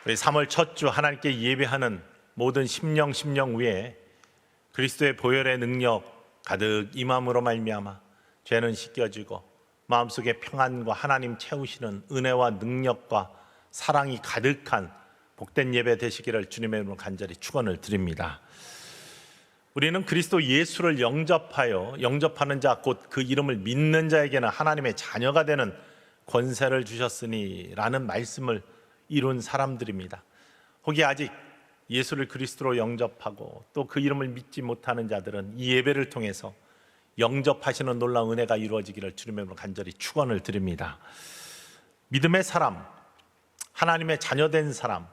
우리 3월 첫 주 하나님께 예배하는 모든 심령 위에 그리스도의 보혈의 능력 가득 임함으로 말미암아 죄는 씻겨지고 마음속에 평안과 하나님 채우시는 은혜와 능력과 사랑이 가득한 복된 예배 되시기를 주님의 이름으로 간절히 축원을 드립니다. 우리는 그리스도 예수를 영접하는 자 곧 그 이름을 믿는 자에게는 하나님의 자녀가 되는 권세를 주셨으니 라는 말씀을 이룬 사람들입니다. 혹이 아직 예수를 그리스도로 영접하고 또 그 이름을 믿지 못하는 자들은 이 예배를 통해서 영접하시는 놀라운 은혜가 이루어지기를 주님의 이름으로 간절히 축원을 드립니다. 믿음의 사람, 하나님의 자녀된 사람,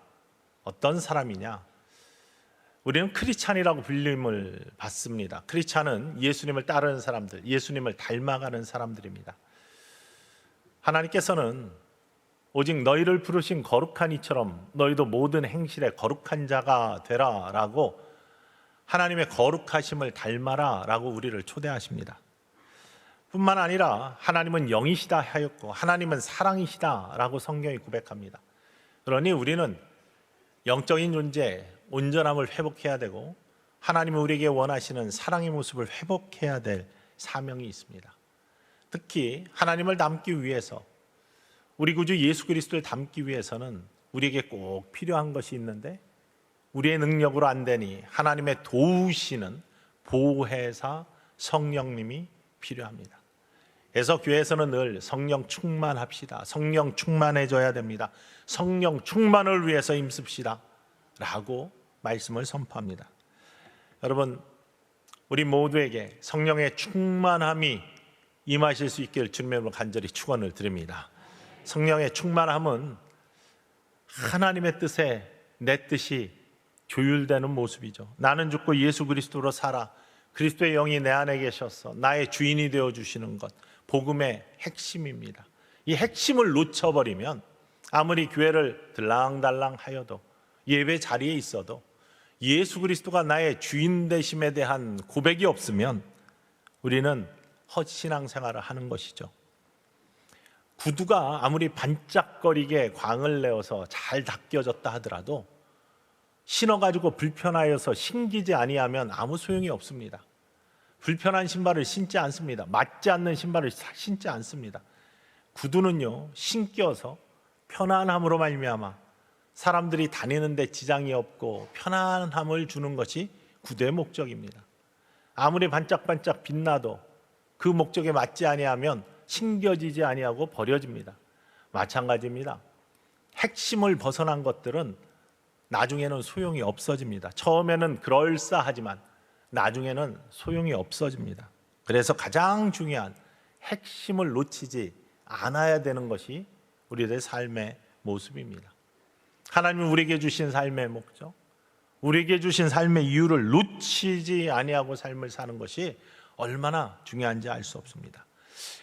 어떤 사람이냐? 우리는 크리스찬이라고 불림을 받습니다. 크리스찬은 예수님을 따르는 사람들, 예수님을 닮아가는 사람들입니다. 하나님께서는 오직 너희를 부르신 거룩한 이처럼 너희도 모든 행실에 거룩한 자가 되라 라고 하나님의 거룩하심을 닮아라 라고 우리를 초대하십니다. 뿐만 아니라 하나님은 영이시다 하였고 하나님은 사랑이시다 라고 성경이 고백합니다. 그러니 우리는 영적인 존재, 온전함을 회복해야 되고 하나님이 우리에게 원하시는 사랑의 모습을 회복해야 될 사명이 있습니다. 특히 하나님을 닮기 위해서, 우리 구주 예수 그리스도를 닮기 위해서는 우리에게 꼭 필요한 것이 있는데 우리의 능력으로 안 되니 하나님의 도우시는 보혜사 성령님이 필요합니다. 그래서 교회에서는 늘 성령 충만합시다. 성령 충만해져야 됩니다. 성령 충만을 위해서 힘씁시다 라고 말씀을 선포합니다. 여러분, 우리 모두에게 성령의 충만함이 임하실 수 있기를 주님의 이름으로 간절히 축원을 드립니다. 성령의 충만함은 하나님의 뜻에 내 뜻이 조율되는 모습이죠. 나는 죽고 예수 그리스도로 살아 그리스도의 영이 내 안에 계셔서 나의 주인이 되어주시는 것, 복음의 핵심입니다. 이 핵심을 놓쳐버리면 아무리 교회를 들랑달랑 하여도 예배 자리에 있어도 예수 그리스도가 나의 주인 되심에 대한 고백이 없으면 우리는 헛신앙생활을 하는 것이죠. 구두가 아무리 반짝거리게 광을 내어서 잘 닦여졌다 하더라도 신어가지고 불편하여서 신기지 아니하면 아무 소용이 없습니다. 불편한 신발을 신지 않습니다. 맞지 않는 신발을 신지 않습니다. 구두는요, 신겨서 편안함으로 말미암아 사람들이 다니는데 지장이 없고 편안함을 주는 것이 구두의 목적입니다. 아무리 반짝반짝 빛나도 그 목적에 맞지 아니하면 신겨지지 아니하고 버려집니다. 마찬가지입니다. 핵심을 벗어난 것들은 나중에는 소용이 없어집니다. 처음에는 그럴싸하지만 나중에는 소용이 없어집니다. 그래서 가장 중요한 핵심을 놓치지 않아야 되는 것이 우리들의 삶의 모습입니다. 하나님은 우리에게 주신 삶의 목적, 우리에게 주신 삶의 이유를 놓치지 아니하고 삶을 사는 것이 얼마나 중요한지 알 수 없습니다.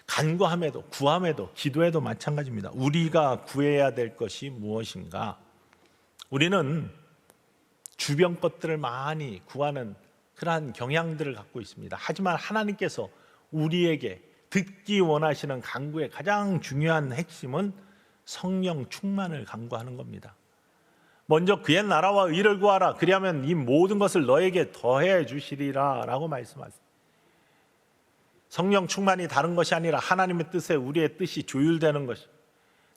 간구함에도, 구함에도, 기도에도 마찬가지입니다. 우리가 구해야 될 것이 무엇인가? 우리는 주변 것들을 많이 구하는 그러한 경향들을 갖고 있습니다. 하지만 하나님께서 우리에게 듣기 원하시는 간구의 가장 중요한 핵심은 성령 충만을 간구하는 겁니다. 먼저 그의 나라와 의를 구하라. 그리하면 이 모든 것을 너에게 더해 주시리라 라고 말씀하십니다. 성령 충만이 다른 것이 아니라 하나님의 뜻에 우리의 뜻이 조율되는 것이,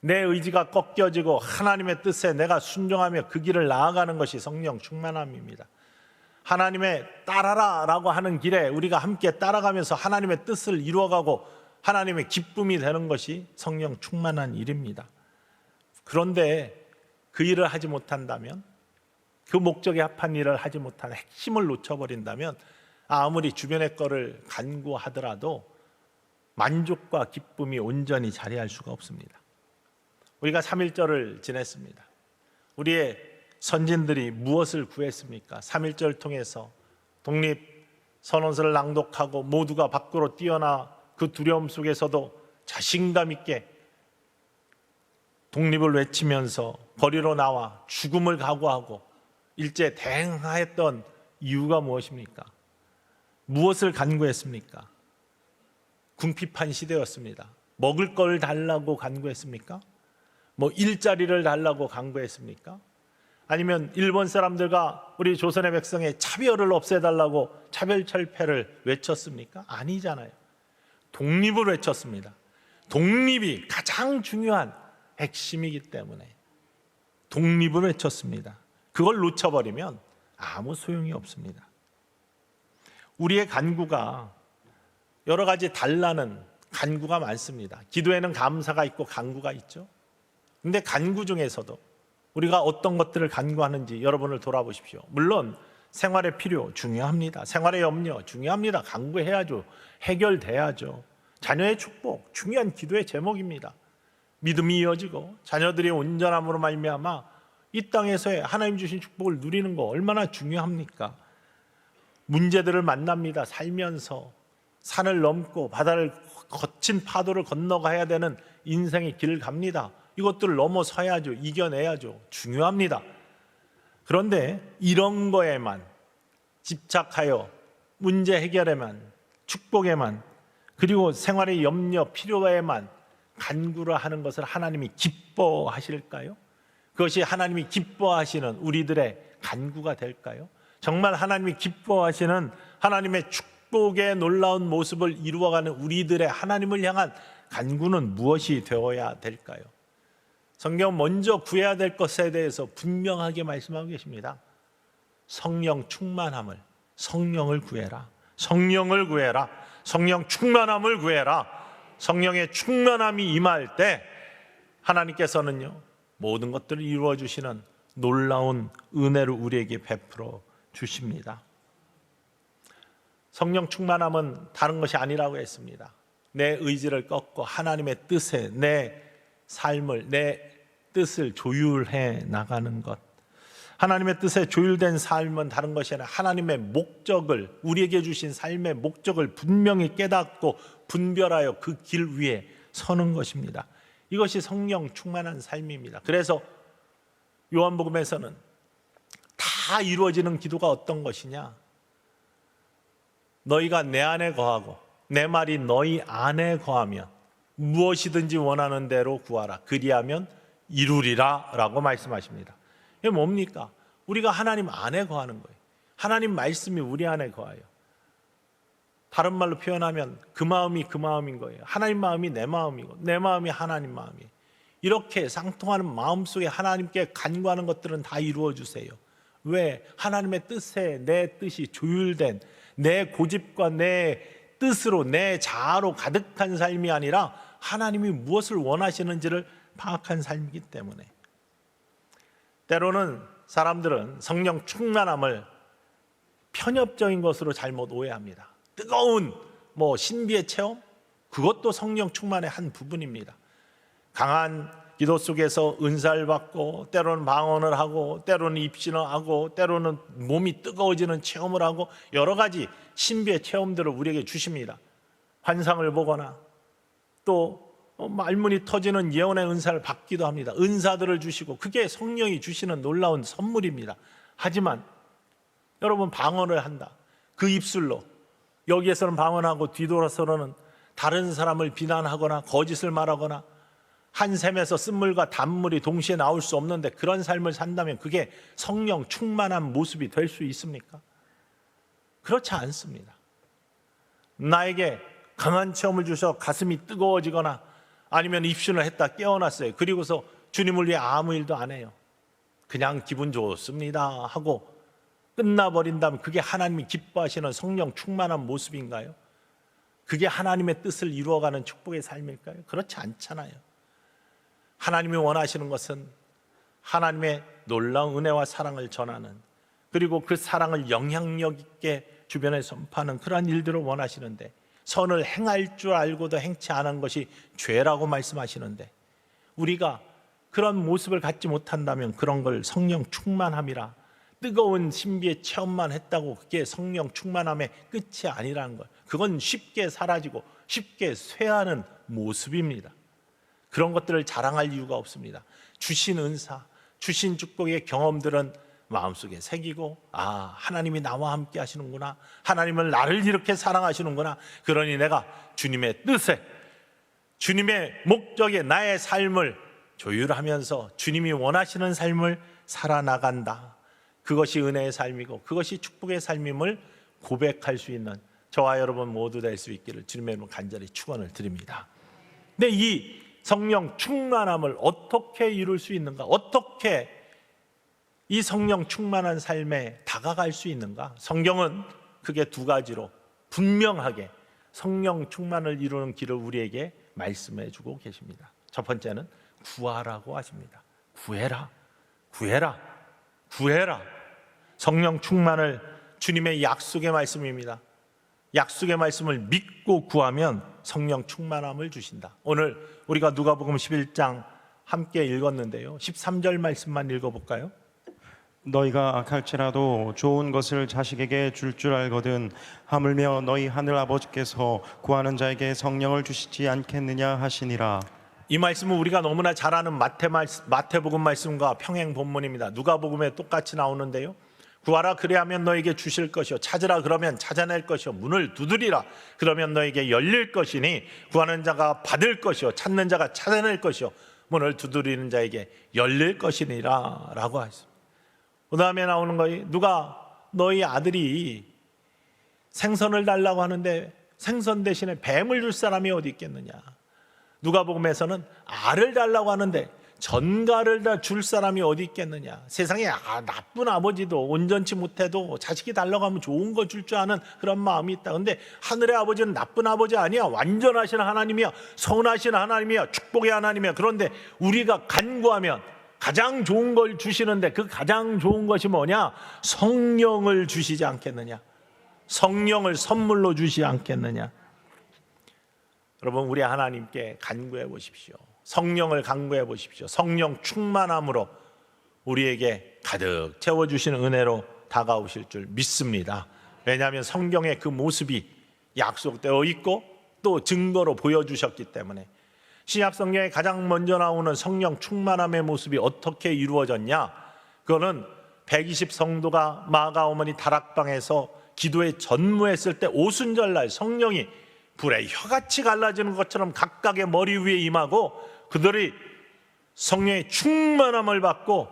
내 의지가 꺾여지고 하나님의 뜻에 내가 순종하며 그 길을 나아가는 것이 성령 충만함입니다. 하나님의 따라라 라고 하는 길에 우리가 함께 따라가면서 하나님의 뜻을 이루어가고 하나님의 기쁨이 되는 것이 성령 충만한 일입니다. 그런데 그 일을 하지 못한다면, 그 목적에 합한 일을 하지 못한 핵심을 놓쳐버린다면 아무리 주변의 거를 간구하더라도 만족과 기쁨이 온전히 자리할 수가 없습니다. 우리가 3.1절을 지냈습니다. 우리의 선진들이 무엇을 구했습니까? 3.1절 통해서 독립선언서를 낭독하고 모두가 밖으로 뛰어나 그 두려움 속에서도 자신감 있게 독립을 외치면서 거리로 나와 죽음을 각오하고 일제 대행하였던 이유가 무엇입니까? 무엇을 간구했습니까? 궁핍한 시대였습니다. 먹을 걸 달라고 간구했습니까? 일자리를 달라고 간구했습니까? 아니면 일본 사람들과 우리 조선의 백성의 차별을 없애달라고 차별철폐를 외쳤습니까? 아니잖아요. 독립을 외쳤습니다. 독립이 가장 중요한 핵심이기 때문에 독립을 외쳤습니다. 그걸 놓쳐버리면 아무 소용이 없습니다. 우리의 간구가 여러 가지 달라는 간구가 많습니다. 기도에는 감사가 있고 간구가 있죠. 근데 간구 중에서도 우리가 어떤 것들을 간구하는지 여러분을 돌아보십시오. 물론 생활의 필요 중요합니다. 생활의 염려 중요합니다. 간구해야죠. 해결돼야죠. 자녀의 축복 중요한 기도의 제목입니다. 믿음이 이어지고 자녀들이 온전함으로 말미암아 이 땅에서의 하나님 주신 축복을 누리는 거 얼마나 중요합니까? 문제들을 만납니다. 살면서 산을 넘고 바다를 거친 파도를 건너가야 되는 인생의 길을 갑니다. 이것들을 넘어서야죠. 이겨내야죠. 중요합니다. 그런데 이런 거에만 집착하여 문제 해결에만 축복에만 그리고 생활의 염려 필요에만 간구를 하는 것을 하나님이 기뻐하실까요? 그것이 하나님이 기뻐하시는 우리들의 간구가 될까요? 정말 하나님이 기뻐하시는 하나님의 축복의 놀라운 모습을 이루어가는 우리들의 하나님을 향한 간구는 무엇이 되어야 될까요? 성경은 먼저 구해야 될 것에 대해서 분명하게 말씀하고 계십니다. 성령 충만함을, 성령을 구해라. 성령을 구해라. 성령 충만함을 구해라. 성령의 충만함이 임할 때 하나님께서는요 모든 것들을 이루어 주시는 놀라운 은혜를 우리에게 베풀어 주십니다. 성령 충만함은 다른 것이 아니라고 했습니다. 내 의지를 꺾고 하나님의 뜻에 내 삶을, 내 뜻을 조율해 나가는 것. 하나님의 뜻에 조율된 삶은 다른 것이 아니라 하나님의 목적을, 우리에게 주신 삶의 목적을 분명히 깨닫고 분별하여 그 길 위에 서는 것입니다. 이것이 성령 충만한 삶입니다. 그래서 요한복음에서는 다 이루어지는 기도가 어떤 것이냐? 너희가 내 안에 거하고 내 말이 너희 안에 거하면 무엇이든지 원하는 대로 구하라. 그리하면 이루리라 라고 말씀하십니다. 이게 뭡니까? 우리가 하나님 안에 거하는 거예요. 하나님 말씀이 우리 안에 거하여. 다른 말로 표현하면 그 마음이 그 마음인 거예요. 하나님 마음이 내 마음이고 내 마음이 하나님 마음이에요. 이렇게 상통하는 마음속에 하나님께 간구하는 것들은 다 이루어 주세요. 왜? 하나님의 뜻에 내 뜻이 조율된 내 고집과 내 뜻으로 내 자아로 가득한 삶이 아니라 하나님이 무엇을 원하시는지를 파악한 삶이기 때문에 때로는 사람들은 성령 충만함을 편협적인 것으로 잘못 오해합니다. 뜨거운 신비의 체험? 그것도 성령 충만의 한 부분입니다. 강한 기도 속에서 은사를 받고 때로는 방언을 하고 때로는 입신을 하고 때로는 몸이 뜨거워지는 체험을 하고 여러 가지 신비의 체험들을 우리에게 주십니다. 환상을 보거나 또 말문이 터지는 예언의 은사를 받기도 합니다. 은사들을 주시고 그게 성령이 주시는 놀라운 선물입니다. 하지만 여러분 방언을 한다. 그 입술로 여기에서는 방언하고 뒤돌아서는 다른 사람을 비난하거나 거짓을 말하거나 한 샘에서 쓴물과 단물이 동시에 나올 수 없는데 그런 삶을 산다면 그게 성령 충만한 모습이 될 수 있습니까? 그렇지 않습니다. 나에게 강한 체험을 주셔 가슴이 뜨거워지거나 아니면 입신을 했다 깨어났어요. 그리고서 주님을 위해 아무 일도 안 해요. 그냥 기분 좋습니다 하고 끝나버린다면 그게 하나님이 기뻐하시는 성령 충만한 모습인가요? 그게 하나님의 뜻을 이루어가는 축복의 삶일까요? 그렇지 않잖아요. 하나님이 원하시는 것은 하나님의 놀라운 은혜와 사랑을 전하는 그리고 그 사랑을 영향력 있게 주변에 선포하는 그러한 일들을 원하시는데 선을 행할 줄 알고도 행치 않은 것이 죄라고 말씀하시는데 우리가 그런 모습을 갖지 못한다면 그런 걸 성령 충만함이라 뜨거운 신비의 체험만 했다고 그게 성령 충만함의 끝이 아니라는 걸 그건 쉽게 사라지고 쉽게 쇠하는 모습입니다. 그런 것들을 자랑할 이유가 없습니다. 주신 은사, 주신 축복의 경험들은 마음속에 새기고 하나님이 나와 함께 하시는구나. 하나님은 나를 이렇게 사랑하시는구나. 그러니 내가 주님의 뜻에 주님의 목적에 나의 삶을 조율하면서 주님이 원하시는 삶을 살아나간다. 그것이 은혜의 삶이고 그것이 축복의 삶임을 고백할 수 있는 저와 여러분 모두 될 수 있기를 주님의 이름으로 간절히 축원을 드립니다. 근데 이 성령 충만함을 어떻게 이룰 수 있는가? 어떻게 이 성령 충만한 삶에 다가갈 수 있는가? 성경은 크게 두 가지로 분명하게 성령 충만을 이루는 길을 우리에게 말씀해 주고 계십니다. 첫 번째는 구하라고 하십니다. 구해라, 구해라, 구해라. 성령 충만을 주님의 약속의 말씀입니다. 약속의 말씀을 믿고 구하면 성령 충만함을 주신다. 오늘 우리가 누가복음 11장 함께 읽었는데요, 13절 말씀만 읽어볼까요? 너희가 악할지라도 좋은 것을 자식에게 줄 알거든 하물며 너희 하늘 아버지께서 구하는 자에게 성령을 주시지 않겠느냐 하시니라. 이 말씀은 우리가 너무나 잘 아는 마태복음 말씀과 평행 본문입니다. 누가복음에 똑같이 나오는데요, 구하라 그리하면 너에게 주실 것이요, 찾으라 그러면 찾아낼 것이요, 문을 두드리라 그러면 너에게 열릴 것이니 구하는 자가 받을 것이요, 찾는 자가 찾아낼 것이요, 문을 두드리는 자에게 열릴 것이니라 라고 하셨습니다. 그 다음에 나오는 거이, 누가 너희 아들이 생선을 달라고 하는데 생선 대신에 뱀을 줄 사람이 어디 있겠느냐. 누가복음에서는 알을 달라고 하는데 전갈을 다 줄 사람이 어디 있겠느냐. 세상에 나쁜 아버지도 온전치 못해도 자식이 달라고 하면 좋은 거 줄 줄 아는 그런 마음이 있다. 근데 하늘의 아버지는 나쁜 아버지 아니야. 완전하신 하나님이야. 선하신 하나님이야. 축복의 하나님이야. 그런데 우리가 간구하면 가장 좋은 걸 주시는데 그 가장 좋은 것이 뭐냐? 성령을 주시지 않겠느냐. 성령을 선물로 주시지 않겠느냐. 여러분, 우리 하나님께 간구해 보십시오. 성령을 간구해 보십시오. 성령 충만함으로 우리에게 가득 채워주시는 은혜로 다가오실 줄 믿습니다. 왜냐하면 성경에 그 모습이 약속되어 있고 또 증거로 보여주셨기 때문에. 신약 성경에 가장 먼저 나오는 성령 충만함의 모습이 어떻게 이루어졌냐? 그거는 120 성도가 마가 어머니 다락방에서 기도에 전무했을 때 오순절날 성령이 불에 혀같이 갈라지는 것처럼 각각의 머리 위에 임하고 그들이 성령의 충만함을 받고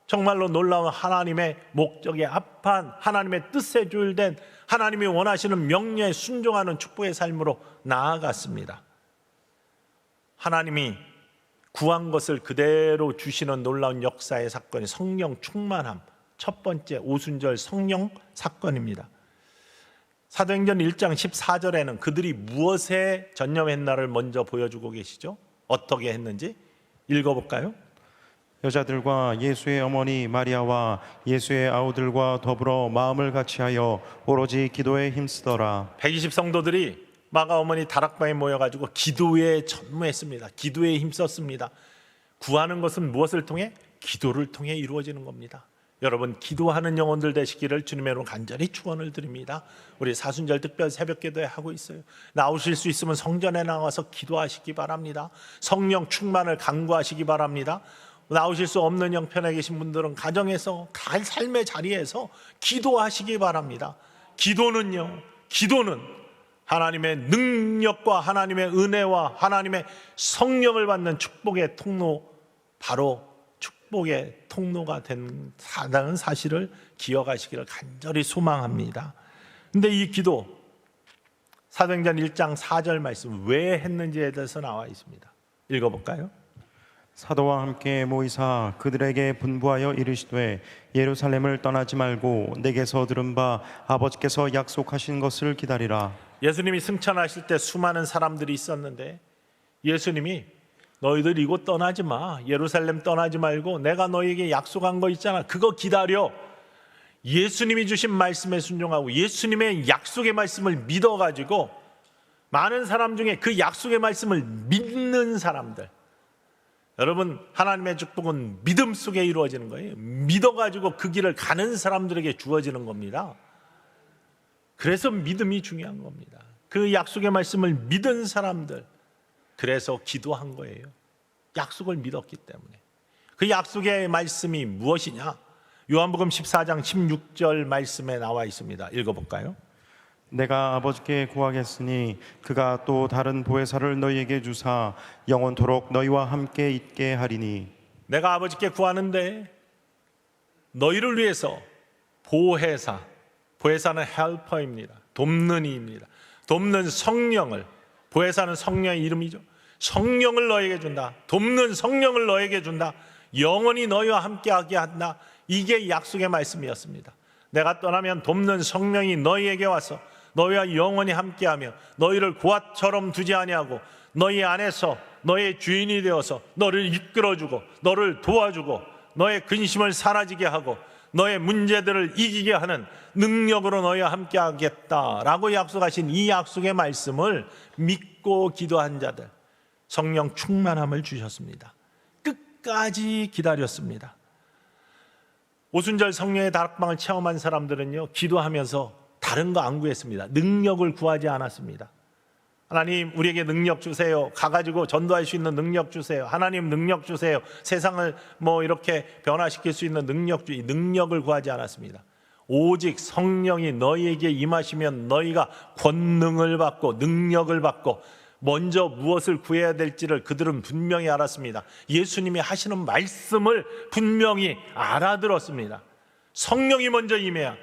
정말로 놀라운 하나님의 목적에 합한 하나님의 뜻에 조율된 하나님이 원하시는 명령에 순종하는 축복의 삶으로 나아갔습니다. 하나님이 구한 것을 그대로 주시는 놀라운 역사의 사건이 성령 충만함, 첫 번째 오순절 성령 사건입니다. 사도행전 1장 14절에는 그들이 무엇에 전념했나를 먼저 보여주고 계시죠. 어떻게 했는지 읽어볼까요? 여자들과 예수의 어머니 마리아와 예수의 아우들과 더불어 마음을 같이하여 오로지 기도에 힘쓰더라. 120 성도들이 마가 어머니 다락방에 모여가지고 기도에 전무했습니다. 기도에 힘썼습니다. 구하는 것은 무엇을 통해? 기도를 통해 이루어지는 겁니다. 여러분, 기도하는 영혼들 되시기를 주님의 이름으로 간절히 축원을 드립니다. 우리 사순절 특별 새벽 기도회 하고 있어요. 나오실 수 있으면 성전에 나와서 기도하시기 바랍니다. 성령 충만을 간구하시기 바랍니다. 나오실 수 없는 형편에 계신 분들은 가정에서 삶의 자리에서 기도하시기 바랍니다. 기도는 하나님의 능력과 하나님의 은혜와 하나님의 성령을 받는 축복의 통로, 바로 축복의 통로가 된다는 사실을 기억하시기를 간절히 소망합니다. 근데 이 기도, 사도행전 1장 4절 말씀 왜 했는지에 대해서 나와 있습니다. 읽어볼까요? 사도와 함께 모이사 그들에게 분부하여 이르시되 예루살렘을 떠나지 말고 내게서 들은 바 아버지께서 약속하신 것을 기다리라. 예수님이 승천하실 때 수많은 사람들이 있었는데 예수님이 너희들 이곳 떠나지 마, 예루살렘 떠나지 말고 내가 너희에게 약속한 거 있잖아, 그거 기다려. 예수님이 주신 말씀에 순종하고 예수님의 약속의 말씀을 믿어가지고 많은 사람 중에 그 약속의 말씀을 믿는 사람들, 여러분, 하나님의 축복은 믿음 속에 이루어지는 거예요. 믿어가지고 그 길을 가는 사람들에게 주어지는 겁니다. 그래서 믿음이 중요한 겁니다. 그 약속의 말씀을 믿은 사람들, 그래서 기도한 거예요. 약속을 믿었기 때문에. 그 약속의 말씀이 무엇이냐? 요한복음 14장 16절 말씀에 나와 있습니다. 읽어볼까요? 내가 아버지께 구하겠으니 그가 또 다른 보혜사를 너희에게 주사 영원토록 너희와 함께 있게 하리니. 내가 아버지께 구하는데 너희를 위해서 보혜사, 보혜사는 헬퍼입니다. 돕는 이입니다. 돕는 성령을, 보혜사는 성령의 이름이죠. 성령을 너에게 준다. 돕는 성령을 너에게 준다. 영원히 너희와 함께하게 한다. 이게 약속의 말씀이었습니다. 내가 떠나면 돕는 성령이 너희에게 와서 너희와 영원히 함께하며 너희를 고아처럼 두지 아니하고 너희 안에서 너의 주인이 되어서 너를 이끌어주고 너를 도와주고 너의 근심을 사라지게 하고 너의 문제들을 이기게 하는 능력으로 너희와 함께하겠다라고 약속하신 이 약속의 말씀을 믿고 기도한 자들, 성령 충만함을 주셨습니다. 끝까지 기다렸습니다. 오순절 성령의 다락방을 체험한 사람들은요, 기도하면서 다른 거 안 구했습니다. 능력을 구하지 않았습니다. 하나님 우리에게 능력 주세요. 가가지고 전도할 수 있는 능력 주세요. 하나님 능력 주세요. 세상을 이렇게 변화시킬 수 있는 능력을 구하지 않았습니다. 오직 성령이 너희에게 임하시면 너희가 권능을 받고 능력을 받고 먼저 무엇을 구해야 될지를 그들은 분명히 알았습니다. 예수님이 하시는 말씀을 분명히 알아들었습니다. 성령이 먼저 임해야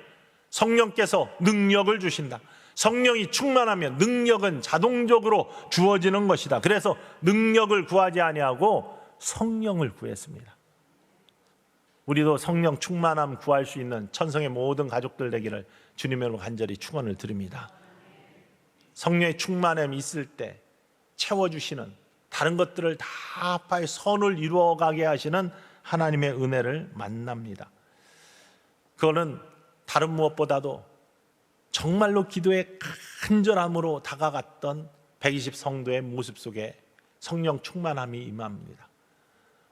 성령께서 능력을 주신다. 성령이 충만하면 능력은 자동적으로 주어지는 것이다. 그래서 능력을 구하지 아니하고 성령을 구했습니다. 우리도 성령 충만함 구할 수 있는 천성의 모든 가족들 되기를 주님으로 간절히 축원을 드립니다. 성령의 충만함이 있을 때 채워주시는, 다른 것들을 다 합하여 선을 이루어가게 하시는 하나님의 은혜를 만납니다. 그거는 다른 무엇보다도 정말로 기도의 간절함으로 다가갔던 120 성도의 모습 속에 성령 충만함이 임합니다.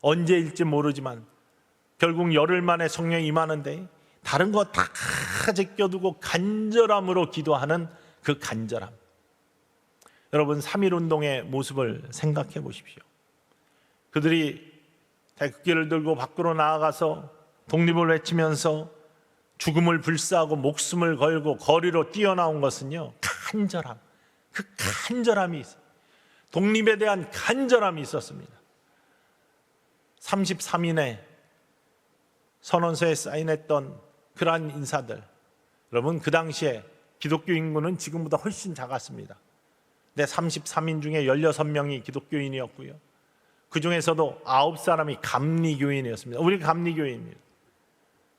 언제일지 모르지만 결국 열흘 만에 성령이 임하는데 다른 거 다 제껴두고 간절함으로 기도하는 그 간절함. 여러분 3.1운동의 모습을 생각해 보십시오. 그들이 태극기를 들고 밖으로 나아가서 독립을 외치면서 죽음을 불사하고 목숨을 걸고 거리로 뛰어나온 것은요, 간절함, 그 간절함이 있어요. 독립에 대한 간절함이 있었습니다. 33인의 선언서에 사인했던 그러한 인사들, 여러분 그 당시에 기독교 인구는 지금보다 훨씬 작았습니다. 근데 33인 중에 16명이 기독교인이었고요, 그 중에서도 9사람이 감리교인이었습니다. 우리 감리교인입니다.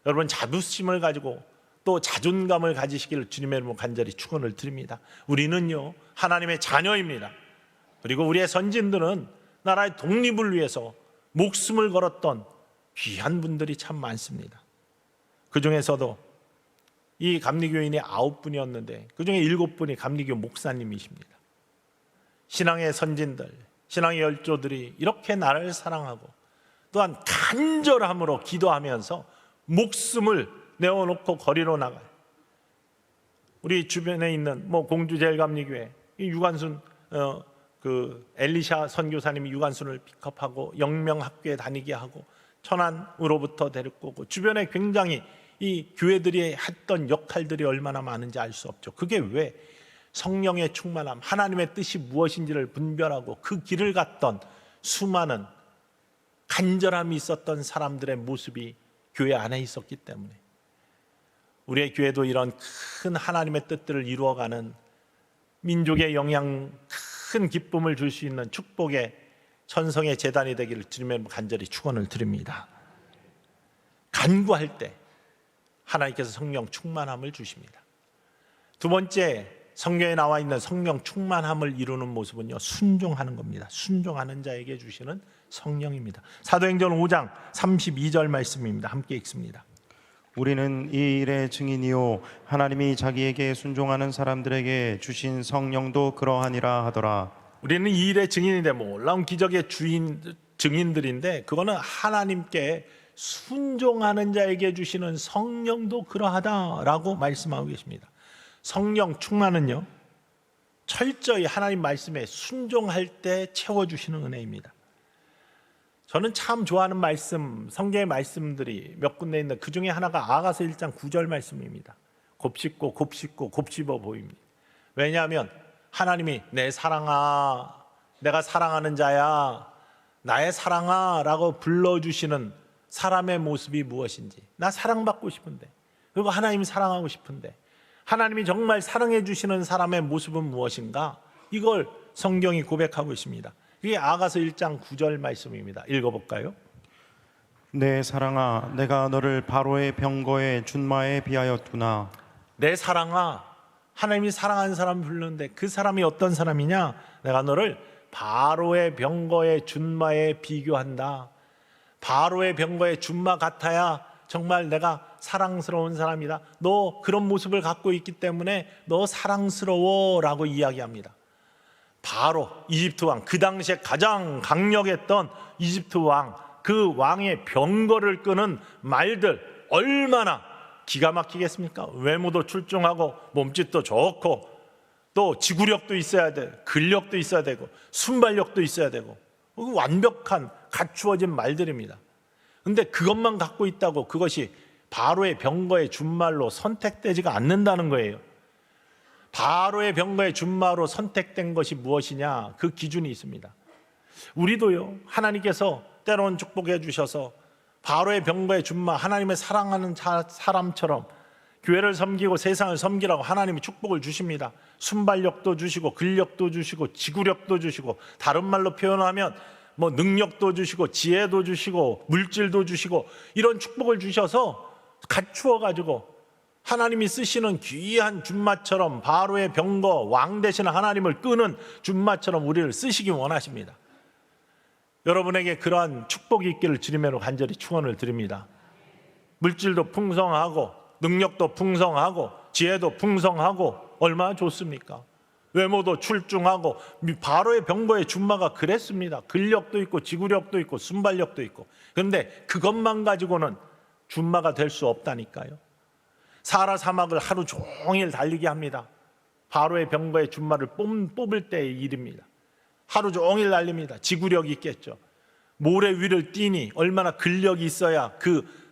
여러분 자부심을 가지고 또 자존감을 가지시기를 주님의 이름으로 간절히 축원을 드립니다. 우리는요 하나님의 자녀입니다. 그리고 우리의 선진들은 나라의 독립을 위해서 목숨을 걸었던 귀한 분들이 참 많습니다. 그 중에서도 이 감리교인이 9분이었는데 그 중에 7분이 감리교 목사님이십니다. 신앙의 선진들, 신앙의 열조들이 이렇게 나라를 사랑하고 또한 간절함으로 기도하면서 목숨을 내어놓고 거리로 나가요. 우리 주변에 있는 공주제일감리교회 이 유관순 엘리샤 선교사님이 유관순을 픽업하고 영명학교에 다니게 하고 천안으로부터 데리고 오고, 주변에 굉장히 이 교회들이 했던 역할들이 얼마나 많은지 알 수 없죠. 그게 왜 성령의 충만함, 하나님의 뜻이 무엇인지를 분별하고 그 길을 갔던 수많은 간절함이 있었던 사람들의 모습이 교회 안에 있었기 때문에 우리의 교회도 이런 큰 하나님의 뜻들을 이루어가는 민족의 영향, 큰 기쁨을 줄 수 있는 축복의 천성의 재단이 되기를 주님의 간절히 축원을 드립니다. 간구할 때 하나님께서 성령 충만함을 주십니다. 두 번째, 성경에 나와 있는 성령 충만함을 이루는 모습은요, 순종하는 겁니다. 순종하는 자에게 주시는 성령입니다. 사도행전 5장 32절 말씀입니다. 함께 읽습니다. 우리는 이 일의 증인이요 하나님이 자기에게 순종하는 사람들에게 주신 성령도 그러하니라 하더라. 우리는 이 일의 증인인데 놀라운 기적의 증인들인데 그거는 하나님께 순종하는 자에게 주시는 성령도 그러하다라고 말씀하고 계십니다. 성령 충만은요, 철저히 하나님 말씀에 순종할 때 채워주시는 은혜입니다. 저는 참 좋아하는 말씀, 성경의 말씀들이 몇 군데 있는데 그 중에 하나가 아가서 1장 9절 말씀입니다. 곱씹고 곱씹고 곱씹어 보입니다. 왜냐하면 하나님이 내 사랑아, 내가 사랑하는 자야, 나의 사랑아 라고 불러주시는 사람의 모습이 무엇인지, 나 사랑받고 싶은데, 그리고 하나님이 사랑하고 싶은데, 하나님이 정말 사랑해 주시는 사람의 모습은 무엇인가? 이걸 성경이 고백하고 있습니다. 이게 아가서 1장 9절 말씀입니다. 읽어볼까요? 내 사랑아, 내가 너를 바로의 병거의 준마에 비하여 두나. 내 사랑아, 하나님이 사랑하는 사람 부르는데 그 사람이 어떤 사람이냐? 내가 너를 바로의 병거의 준마에 비교한다. 바로의 병거의 준마 같아야 정말 내가 사랑스러운 사람이다. 너 그런 모습을 갖고 있기 때문에 너 사랑스러워 라고 이야기합니다. 바로 이집트 왕, 그 당시에 가장 강력했던 이집트 왕, 그 왕의 병거를 끄는 말들 얼마나 기가 막히겠습니까? 외모도 출중하고 몸짓도 좋고 또 지구력도 있어야 돼, 근력도 있어야 되고 순발력도 있어야 되고 완벽한 갖추어진 말들입니다. 근데 그것만 갖고 있다고 그것이 바로의 병거의 준말로 선택되지가 않는다는 거예요. 바로의 병거의 준마로 선택된 것이 무엇이냐? 그 기준이 있습니다. 우리도요, 하나님께서 때로는 축복해 주셔서 바로의 병거의 준마, 하나님의 사랑하는 사람처럼 교회를 섬기고 세상을 섬기라고 하나님이 축복을 주십니다. 순발력도 주시고 근력도 주시고 지구력도 주시고, 다른 말로 표현하면 뭐 능력도 주시고 지혜도 주시고 물질도 주시고, 이런 축복을 주셔서 갖추어 가지고 하나님이 쓰시는 귀한 준마처럼, 바로의 병거 왕 되시는 하나님을 끄는 준마처럼 우리를 쓰시기 원하십니다. 여러분에게 그러한 축복이 있기를 주님으로 간절히 축원을 드립니다. 물질도 풍성하고 능력도 풍성하고 지혜도 풍성하고 얼마나 좋습니까? 외모도 출중하고, 바로의 병거의 준마가 그랬습니다. 근력도 있고 지구력도 있고 순발력도 있고. 그런데 그것만 가지고는 준마가 될 수 없다니까요. 사하라 사막을 하루 종일 달리게 합니다. 바로의 병거의 준마를 뽑을 때의 일입니다. 하루 종일 달립니다. 지구력이 있겠죠. 모래 위를 뛰니 얼마나 근력이 있어야 그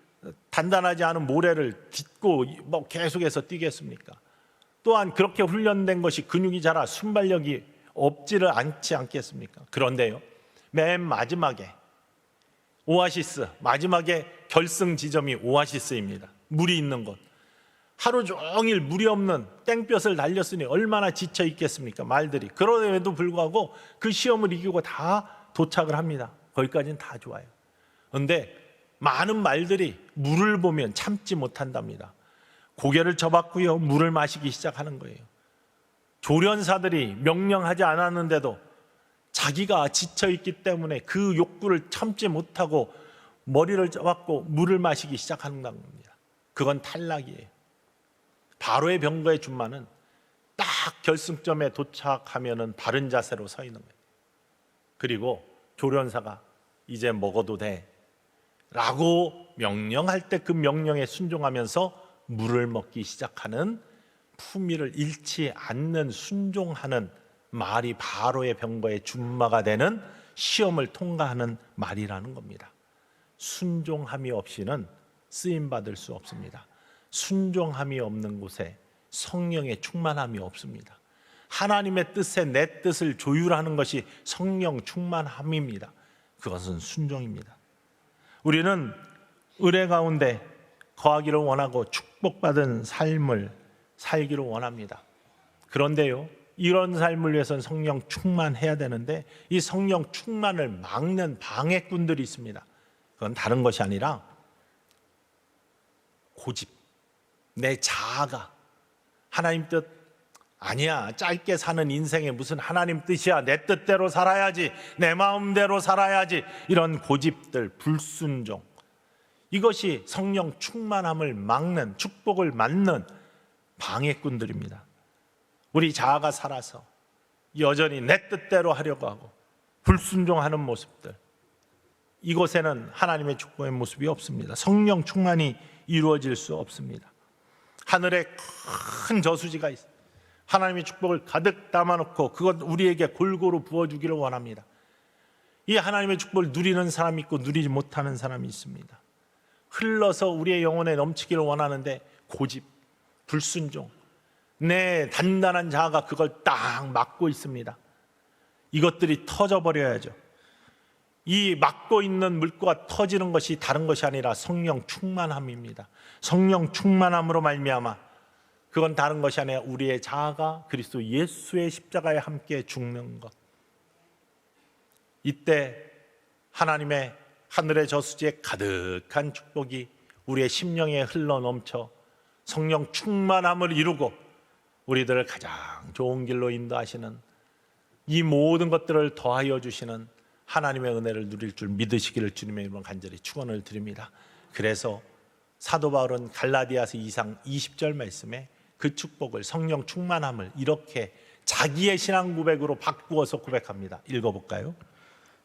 단단하지 않은 모래를 딛고 뭐 계속해서 뛰겠습니까? 또한 그렇게 훈련된 것이 근육이 자라 순발력이 없지를 않지 않겠습니까? 그런데요, 맨 마지막에 오아시스, 마지막에 결승 지점이 오아시스입니다. 물이 있는 곳. 하루 종일 물이 없는 땡볕을 달렸으니 얼마나 지쳐 있겠습니까? 말들이. 그럼에도 불구하고 그 시험을 이기고 다 도착을 합니다. 거기까지는 다 좋아요. 그런데 많은 말들이 물을 보면 참지 못한답니다. 고개를 쳐박고요, 물을 마시기 시작하는 거예요. 조련사들이 명령하지 않았는데도 자기가 지쳐 있기 때문에 그 욕구를 참지 못하고 머리를 쳐박고 물을 마시기 시작하는 겁니다. 그건 탈락이에요. 바로의 병거의 준마는 딱 결승점에 도착하면은 바른 자세로 서 있는 거예요. 그리고 조련사가 이제 먹어도 돼 라고 명령할 때 그 명령에 순종하면서 물을 먹기 시작하는, 품위를 잃지 않는 순종하는 말이 바로의 병거의 준마가 되는, 시험을 통과하는 말이라는 겁니다. 순종함이 없이는 쓰임받을 수 없습니다. 순종함이 없는 곳에 성령의 충만함이 없습니다. 하나님의 뜻에 내 뜻을 조율하는 것이 성령 충만함입니다. 그것은 순종입니다. 우리는 은혜 가운데 거하기를 원하고 축복받은 삶을 살기를 원합니다. 그런데요, 이런 삶을 위해서는 성령 충만해야 되는데 이 성령 충만을 막는 방해꾼들이 있습니다. 그건 다른 것이 아니라 고집, 내 자아가 하나님 뜻 아니야, 짧게 사는 인생에 무슨 하나님 뜻이야, 내 뜻대로 살아야지, 내 마음대로 살아야지, 이런 고집들, 불순종, 이것이 성령 충만함을 막는, 축복을 막는 방해꾼들입니다. 우리 자아가 살아서 여전히 내 뜻대로 하려고 하고 불순종하는 모습들, 이곳에는 하나님의 축복의 모습이 없습니다. 성령 충만이 이루어질 수 없습니다. 하늘에 큰 저수지가 있습니다. 하나님의 축복을 가득 담아놓고 그것 우리에게 골고루 부어주기를 원합니다. 이 하나님의 축복을 누리는 사람이 있고 누리지 못하는 사람이 있습니다. 흘러서 우리의 영혼에 넘치기를 원하는데 고집, 불순종, 내 단단한 자아가 그걸 딱 막고 있습니다. 이것들이 터져버려야죠. 이 막고 있는 물꼬가 터지는 것이 다른 것이 아니라 성령 충만함입니다. 성령 충만함으로 말미암아 그건 다른 것이 아니라 우리의 자아가 그리스도 예수의 십자가에 함께 죽는 것. 이때 하나님의 하늘의 저수지에 가득한 축복이 우리의 심령에 흘러넘쳐 성령 충만함을 이루고 우리들을 가장 좋은 길로 인도하시는 이 모든 것들을 더하여 주시는 하나님의 은혜를 누릴 줄 믿으시기를 주님의 이름으로 간절히 축원을 드립니다. 그래서 사도 바울은 갈라디아서 2장 20절 말씀에 그 축복을, 성령 충만함을 이렇게 자기의 신앙 고백으로 바꾸어서 고백합니다. 읽어볼까요?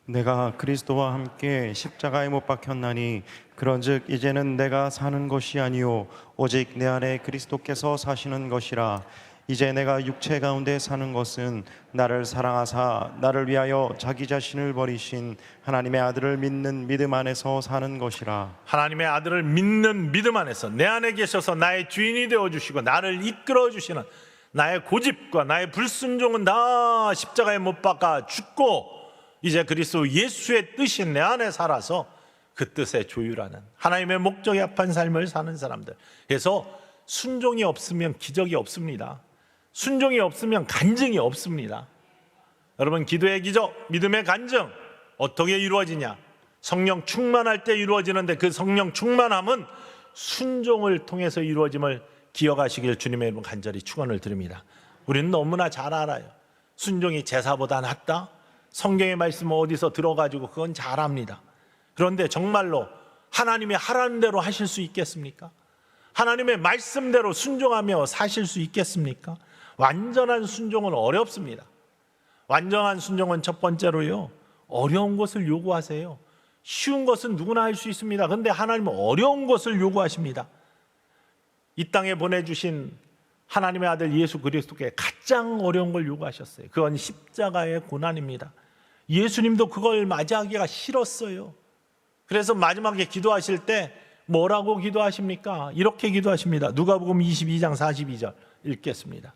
내가 그리스도와 함께 십자가에 못 박혔나니 그런즉 이제는 내가 사는 것이 아니요 오직 내 안에 그리스도께서 사시는 것이라. 이제 내가 육체 가운데 사는 것은 나를 사랑하사 나를 위하여 자기 자신을 버리신 하나님의 아들을 믿는 믿음 안에서 사는 것이라. 하나님의 아들을 믿는 믿음 안에서 내 안에 계셔서 나의 주인이 되어주시고 나를 이끌어 주시는 나의 고집과 나의 불순종은 다 십자가에 못 박아 죽고 이제 그리스도 예수의 뜻이 내 안에 살아서 그 뜻에 조율하는 하나님의 목적에 합한 삶을 사는 사람들. 그래서 순종이 없으면 기적이 없습니다. 순종이 없으면 간증이 없습니다. 여러분, 기도의 기적, 믿음의 간증 어떻게 이루어지냐? 성령 충만할 때 이루어지는데 그 성령 충만함은 순종을 통해서 이루어짐을 기억하시길 주님의 이름 간절히 축원을 드립니다. 우리는 너무나 잘 알아요. 순종이 제사보다 낫다? 성경의 말씀 어디서 들어가지고 그건 잘 압니다. 그런데 정말로 하나님이 하라는 대로 하실 수 있겠습니까? 하나님의 말씀대로 순종하며 사실 수 있겠습니까? 완전한 순종은 어렵습니다. 완전한 순종은 첫 번째로요, 어려운 것을 요구하세요. 쉬운 것은 누구나 할 수 있습니다. 그런데 하나님은 어려운 것을 요구하십니다. 이 땅에 보내주신 하나님의 아들 예수 그리스도께 가장 어려운 걸 요구하셨어요. 그건 십자가의 고난입니다. 예수님도 그걸 맞이하기가 싫었어요. 그래서 마지막에 기도하실 때 뭐라고 기도하십니까? 이렇게 기도하십니다. 누가복음 22장 42절 읽겠습니다.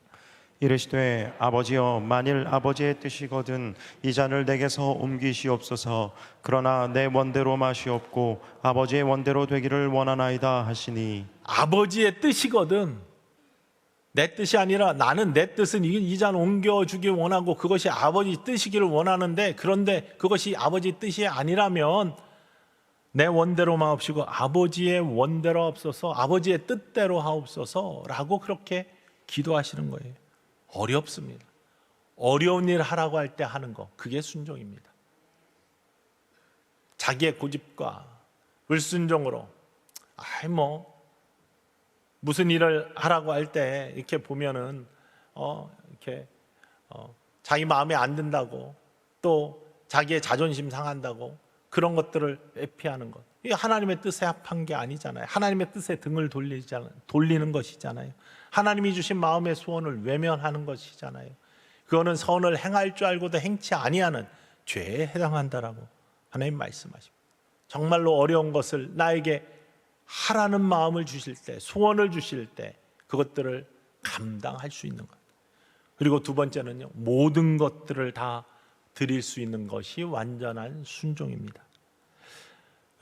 이르시되 아버지여 만일 아버지의 뜻이거든 이 잔을 내게서 옮기시옵소서. 그러나 내 원대로 마시옵고 아버지의 원대로 되기를 원하나이다 하시니. 아버지의 뜻이거든 내 뜻이 아니라 나는 내 뜻은 이 잔 옮겨주길 원하고 그것이 아버지 뜻이기를 원하는데 그런데 그것이 아버지 뜻이 아니라면 내 원대로 마옵시고 아버지의 원대로 하옵소서, 아버지의 뜻대로 하옵소서 라고 그렇게 기도하시는 거예요. 어렵습니다. 어려운 일 하라고 할 때 하는 거, 그게 순종입니다. 자기의 고집과 불순종으로 무슨 일을 하라고 할 때 이렇게 보면은 자기 마음에 안 든다고 또 자기의 자존심 상한다고 그런 것들을 회피하는 것, 이게 하나님의 뜻에 합한 게 아니잖아요. 하나님의 뜻에 등을 돌리는 것이잖아요. 하나님이 주신 마음의 소원을 외면하는 것이잖아요. 그거는 선을 행할 줄 알고도 행치 아니하는 죄에 해당한다라고 하나님 말씀하십니다. 정말로 어려운 것을 나에게 하라는 마음을 주실 때, 소원을 주실 때 그것들을 감당할 수 있는 것. 그리고 두 번째는요, 모든 것들을 다 드릴 수 있는 것이 완전한 순종입니다.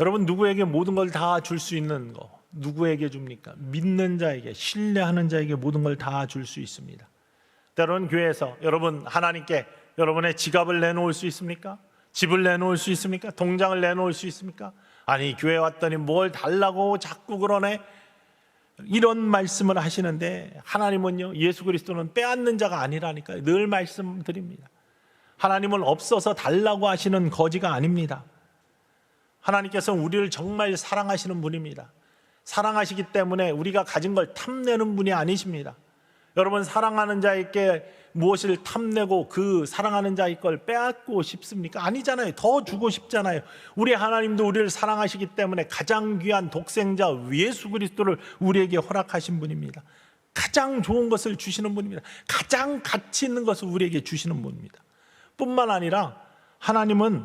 여러분, 누구에게 모든 걸 다 줄 수 있는 거 누구에게 줍니까? 믿는 자에게, 신뢰하는 자에게 모든 걸 다 줄 수 있습니다. 때로는 교회에서 여러분 하나님께 여러분의 지갑을 내놓을 수 있습니까? 집을 내놓을 수 있습니까? 동장을 내놓을 수 있습니까? 아니, 교회 왔더니 뭘 달라고 자꾸 그러네, 이런 말씀을 하시는데 하나님은요, 예수 그리스도는 빼앗는 자가 아니라니까요. 늘 말씀드립니다. 하나님은 없어서 달라고 하시는 거지가 아닙니다. 하나님께서는 우리를 정말 사랑하시는 분입니다. 사랑하시기 때문에 우리가 가진 걸 탐내는 분이 아니십니다. 여러분, 사랑하는 자에게 무엇을 탐내고 그 사랑하는 자의 걸 빼앗고 싶습니까? 아니잖아요. 더 주고 싶잖아요. 우리 하나님도 우리를 사랑하시기 때문에 가장 귀한 독생자 예수 그리스도를 우리에게 허락하신 분입니다. 가장 좋은 것을 주시는 분입니다. 가장 가치 있는 것을 우리에게 주시는 분입니다. 뿐만 아니라 하나님은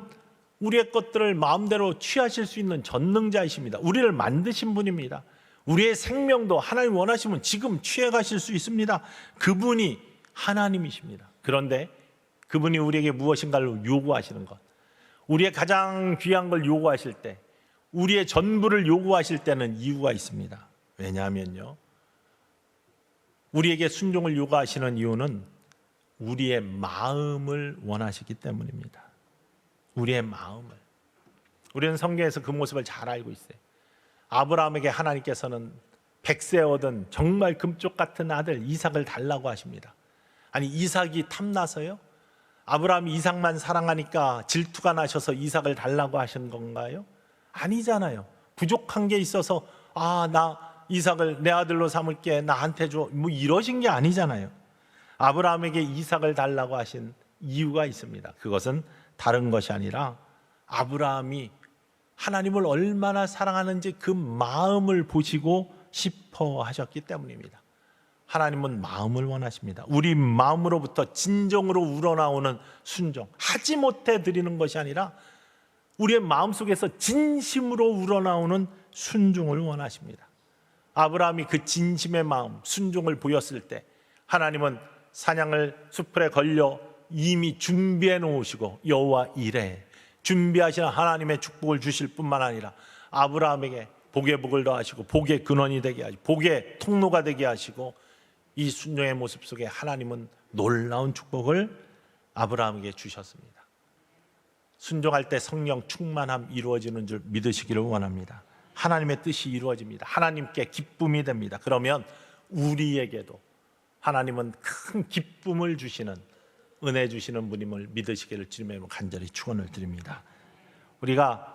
우리의 것들을 마음대로 취하실 수 있는 전능자이십니다. 우리를 만드신 분입니다. 우리의 생명도 하나님 원하시면 지금 취해가실 수 있습니다. 그분이 하나님이십니다. 그런데 그분이 우리에게 무엇인가를 요구하시는 것, 우리의 가장 귀한 걸 요구하실 때, 우리의 전부를 요구하실 때는 이유가 있습니다. 왜냐하면요, 우리에게 순종을 요구하시는 이유는 우리의 마음을 원하시기 때문입니다. 우리의 마음을. 우리는 성경에서 그 모습을 잘 알고 있어요. 아브라함에게 하나님께서는 100세 얻은 정말 금쪽 같은 아들 이삭을 달라고 하십니다. 아니, 이삭이 탐나서요? 아브라함이 이삭만 사랑하니까 질투가 나셔서 이삭을 달라고 하신 건가요? 아니잖아요. 부족한 게 있어서 나 이삭을 내 아들로 삼을게, 나한테 줘, 뭐 이러신 게 아니잖아요. 아브라함에게 이삭을 달라고 하신 이유가 있습니다. 그것은 다른 것이 아니라 아브라함이 하나님을 얼마나 사랑하는지 그 마음을 보시고 싶어 하셨기 때문입니다. 하나님은 마음을 원하십니다. 우리 마음으로부터 진정으로 우러나오는 순종, 하지 못해 드리는 것이 아니라 우리의 마음속에서 진심으로 우러나오는 순종을 원하십니다. 아브라함이 그 진심의 마음, 순종을 보였을 때 하나님은 사냥을 숲에 걸려 이미 준비해 놓으시고 여호와 이레, 준비하시는 하나님의 축복을 주실 뿐만 아니라 아브라함에게 복의 복을 더하시고 복의 근원이 되게 하시고 복의 통로가 되게 하시고, 이 순종의 모습 속에 하나님은 놀라운 축복을 아브라함에게 주셨습니다. 순종할 때 성령 충만함 이루어지는 줄 믿으시기를 원합니다. 하나님의 뜻이 이루어집니다. 하나님께 기쁨이 됩니다. 그러면 우리에게도 하나님은 큰 기쁨을 주시는, 은혜 주시는 분임을 믿으시기를 주님의 이름으로 간절히 축원을 드립니다. 우리가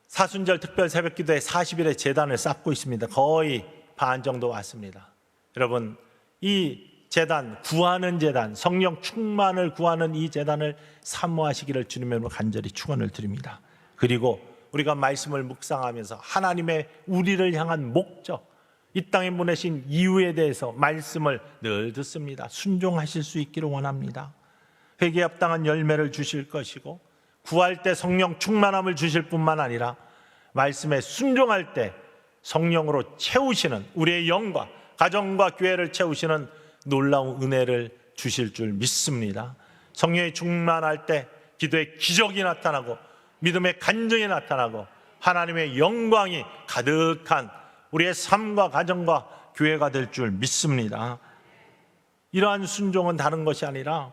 사순절 특별 새벽기도에 40일의 제단을 쌓고 있습니다. 거의 반 정도 왔습니다. 여러분, 이 제단, 구하는 제단, 성령 충만을 구하는 이 제단을 사모하시기를 주님의 이름으로 간절히 축원을 드립니다. 그리고 우리가 말씀을 묵상하면서 하나님의 우리를 향한 목적, 이 땅에 보내신 이유에 대해서 말씀을 늘 듣습니다. 순종하실 수 있기를 원합니다. 회개에 합당한 열매를 주실 것이고, 구할 때 성령 충만함을 주실 뿐만 아니라 말씀에 순종할 때 성령으로 채우시는, 우리의 영과 가정과 교회를 채우시는 놀라운 은혜를 주실 줄 믿습니다. 성령이 충만할 때 기도의 기적이 나타나고 믿음의 간증이 나타나고 하나님의 영광이 가득한 우리의 삶과 가정과 교회가 될 줄 믿습니다. 이러한 순종은 다른 것이 아니라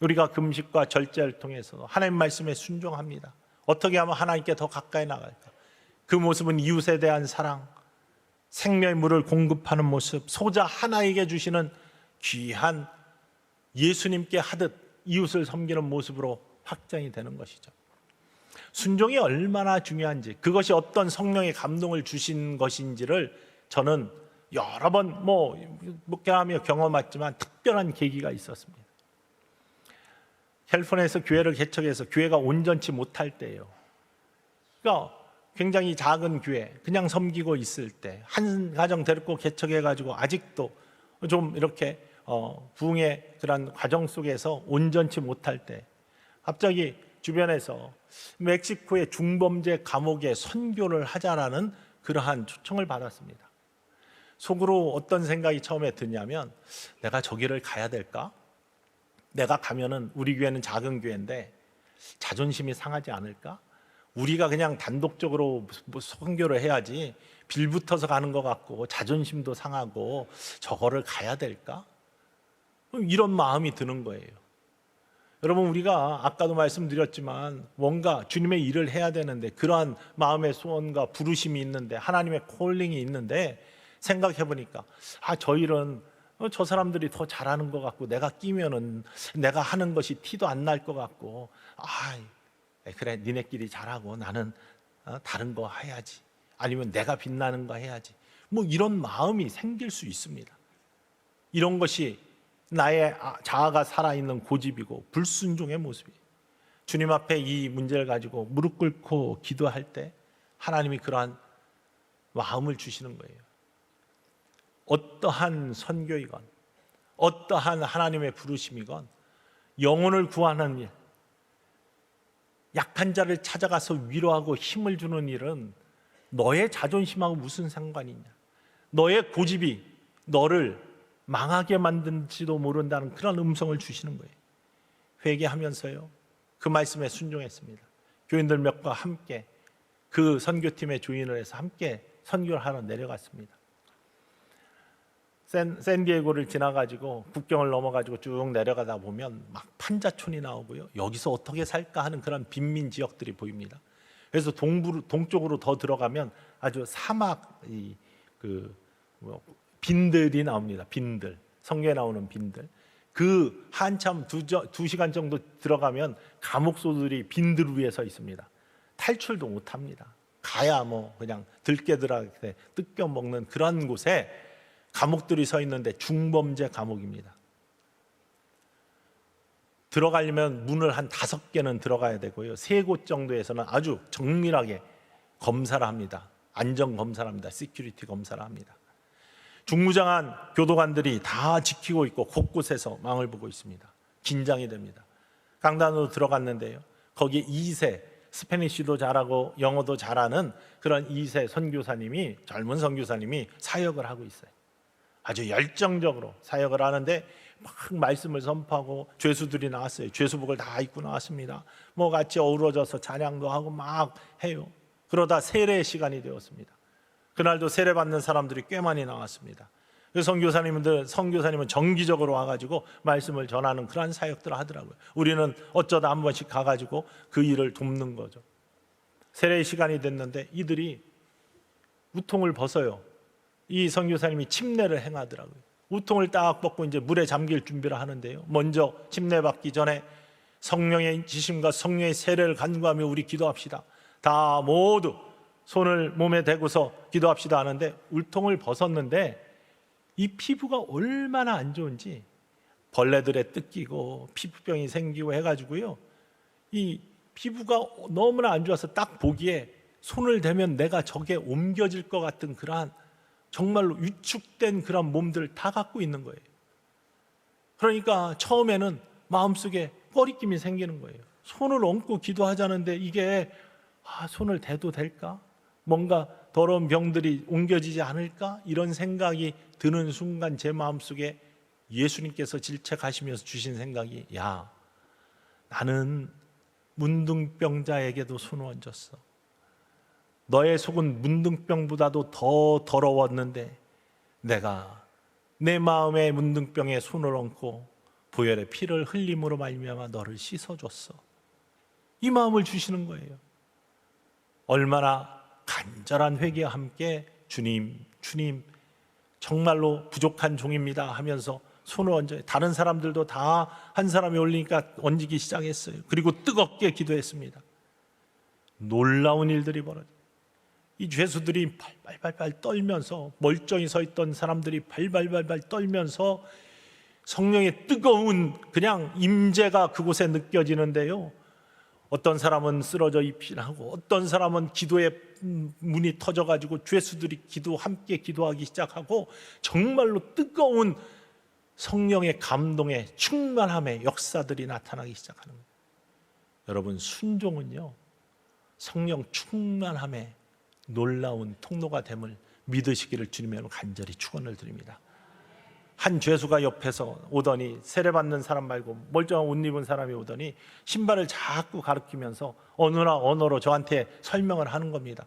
우리가 금식과 절제를 통해서 하나님 말씀에 순종합니다. 어떻게 하면 하나님께 더 가까이 나갈까? 그 모습은 이웃에 대한 사랑, 생명의 물을 공급하는 모습, 소자 하나에게 주시는 귀한 예수님께 하듯 이웃을 섬기는 모습으로 확장이 되는 것이죠. 순종이 얼마나 중요한지, 그것이 어떤 성령의 감동을 주신 것인지를 저는 여러 번 목회하며 경험했지만 특별한 계기가 있었습니다. 캘리포니아에서 교회를 개척해서 교회가 온전치 못할 때예요. 그러니까 굉장히 작은 교회, 그냥 섬기고 있을 때 한 가정 데리고 개척해가지고 아직도 좀 이렇게 부흥의 그런 과정 속에서 온전치 못할 때 갑자기 주변에서 멕시코의 중범죄 감옥에 선교를 하자라는 그러한 초청을 받았습니다. 속으로 어떤 생각이 처음에 드냐면, 내가 저기를 가야 될까? 내가 가면은 우리 교회는 작은 교회인데 자존심이 상하지 않을까? 우리가 그냥 단독적으로 선교를 해야지 빌붙어서 가는 것 같고 자존심도 상하고 저거를 가야 될까? 이런 마음이 드는 거예요. 여러분, 우리가 아까도 말씀드렸지만 뭔가 주님의 일을 해야 되는데, 그러한 마음의 소원과 부르심이 있는데, 하나님의 콜링이 있는데, 생각해 보니까 저 일은 저 사람들이 더 잘하는 것 같고 내가 끼면은 내가 하는 것이 티도 안 날 것 같고, 그래 니네끼리 잘하고 나는 다른 거 해야지, 아니면 내가 빛나는 거 해야지, 이런 마음이 생길 수 있습니다. 이런 것이 나의 자아가 살아있는 고집이고 불순종의 모습이에요. 주님 앞에 이 문제를 가지고 무릎 꿇고 기도할 때 하나님이 그러한 마음을 주시는 거예요. 어떠한 선교이건 어떠한 하나님의 부르심이건 영혼을 구하는 일, 약한 자를 찾아가서 위로하고 힘을 주는 일은 너의 자존심하고 무슨 상관이냐, 너의 고집이 너를 망하게 만든지도 모른다는 그런 음성을 주시는 거예요. 회개하면서요, 그 말씀에 순종했습니다. 교인들 몇과 함께 그 선교팀의 조인을 해서 함께 선교를 하러 내려갔습니다. 샌디에고를 지나가지고 국경을 넘어가지고 쭉 내려가다 보면 막 판자촌이 나오고요. 여기서 어떻게 살까 하는 그런 빈민 지역들이 보입니다. 그래서 동쪽으로 더 들어가면 아주 사막 빈들이 나옵니다. 빈들, 성경에 나오는 빈들. 그 한참 2시간 정도 들어가면 감옥소들이 빈들 위에 서 있습니다. 탈출도 못합니다. 가야 뭐 그냥 들깨들한테 뜯겨 먹는 그런 곳에 감옥들이 서 있는데 중범죄 감옥입니다. 들어가려면 문을 한 5개는 들어가야 되고요. 3곳 정도에서는 아주 정밀하게 검사를 합니다. 안전 검사를 합니다. 시큐리티 검사를 합니다. 중무장한 교도관들이 다 지키고 있고 곳곳에서 망을 보고 있습니다. 긴장이 됩니다. 강단으로 들어갔는데요. 거기에 2세, 스페니쉬도 잘하고 영어도 잘하는 그런 2세 선교사님이, 젊은 선교사님이 사역을 하고 있어요. 아주 열정적으로 사역을 하는데 막 말씀을 선포하고 죄수들이 나왔어요. 죄수복을 다 입고 나왔습니다. 뭐 같이 어우러져서 찬양도 하고 막 해요. 그러다 세례 시간이 되었습니다. 그날도 세례 받는 사람들이 꽤 많이 나왔습니다. 선교사님은 정기적으로 와가지고 말씀을 전하는 그런 사역들을 하더라고요. 우리는 어쩌다 한 번씩 가가지고 그 일을 돕는 거죠. 세례 시간이 됐는데 이들이 우통을 벗어요. 이 선교사님이 침례를 행하더라고요. 우통을 딱 벗고 이제 물에 잠길 준비를 하는데요. 먼저 침례 받기 전에 성령의 지심과 성령의 세례를 간구하며 우리 기도합시다. 다 모두 손을 몸에 대고서 기도합시다 하는데 우통을 벗었는데 이 피부가 얼마나 안 좋은지 벌레들에 뜯기고 피부병이 생기고 해가지고요. 이 피부가 너무나 안 좋아서 딱 보기에 손을 대면 내가 저게 옮겨질 것 같은 그러한 정말로 위축된 그런 몸들을 다 갖고 있는 거예요. 그러니까 처음에는 마음속에 꺼리낌이 생기는 거예요. 손을 얹고 기도하자는데 이게 손을 대도 될까? 뭔가 더러운 병들이 옮겨지지 않을까? 이런 생각이 드는 순간 제 마음속에 예수님께서 질책하시면서 주신 생각이, 야, 나는 문둥병자에게도 손을 얹었어. 너의 속은 문둥병보다도 더 더러웠는데 내가 내 마음의 문둥병에 손을 얹고 보혈의 피를 흘림으로 말미암아 너를 씻어줬어. 이 마음을 주시는 거예요. 얼마나 간절한 회개와 함께 주님 정말로 부족한 종입니다 하면서 손을 얹어요. 다른 사람들도 다 한 사람이 올리니까 얹기 시작했어요. 그리고 뜨겁게 기도했습니다. 놀라운 일들이 벌어져요. 이 죄수들이 발발발 떨면서, 멀쩡히 서 있던 사람들이 발발발 떨면서 성령의 뜨거운 그냥 임재가 그곳에 느껴지는데요. 어떤 사람은 쓰러져 입신하고 어떤 사람은 기도의 문이 터져가지고 죄수들이 함께 기도하기 시작하고 정말로 뜨거운 성령의 감동의 충만함의 역사들이 나타나기 시작하는 거예요. 여러분, 순종은요, 성령 충만함의 놀라운 통로가 됨을 믿으시기를 주님의 간절히 축원을 드립니다. 한 죄수가 옆에서 오더니, 세례받는 사람 말고 멀쩡한 옷 입은 사람이 오더니 신발을 자꾸 가리키면서 언어로 저한테 설명을 하는 겁니다.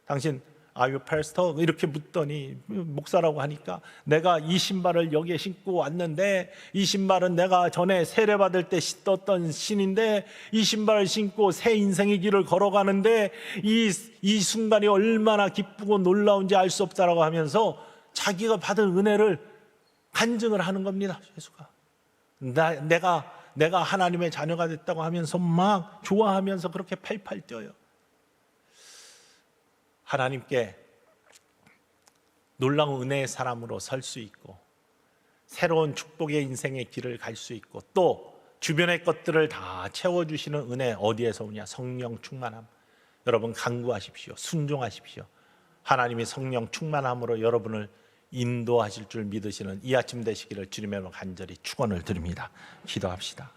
당신 Are you pastor? 이렇게 묻더니 목사라고 하니까 내가 이 신발을 여기에 신고 왔는데 이 신발은 내가 전에 세례받을 때 신었던 신인데 이 신발을 신고 새 인생의 길을 걸어가는데 이 순간이 얼마나 기쁘고 놀라운지 알 수 없다라고 하면서 자기가 받은 은혜를 간증을 하는 겁니다. 예수가 내가 하나님의 자녀가 됐다고 하면서 막 좋아하면서 그렇게 팔팔 뛰어요. 하나님께 놀라운 은혜의 사람으로 설 수 있고 새로운 축복의 인생의 길을 갈 수 있고 또 주변의 것들을 다 채워주시는 은혜 어디에서 오냐? 성령 충만함. 여러분 간구하십시오. 순종하십시오. 하나님이 성령 충만함으로 여러분을 인도하실 줄 믿으시는 이 아침 되시기를 주님의 간절히 축원을 드립니다. 기도합시다.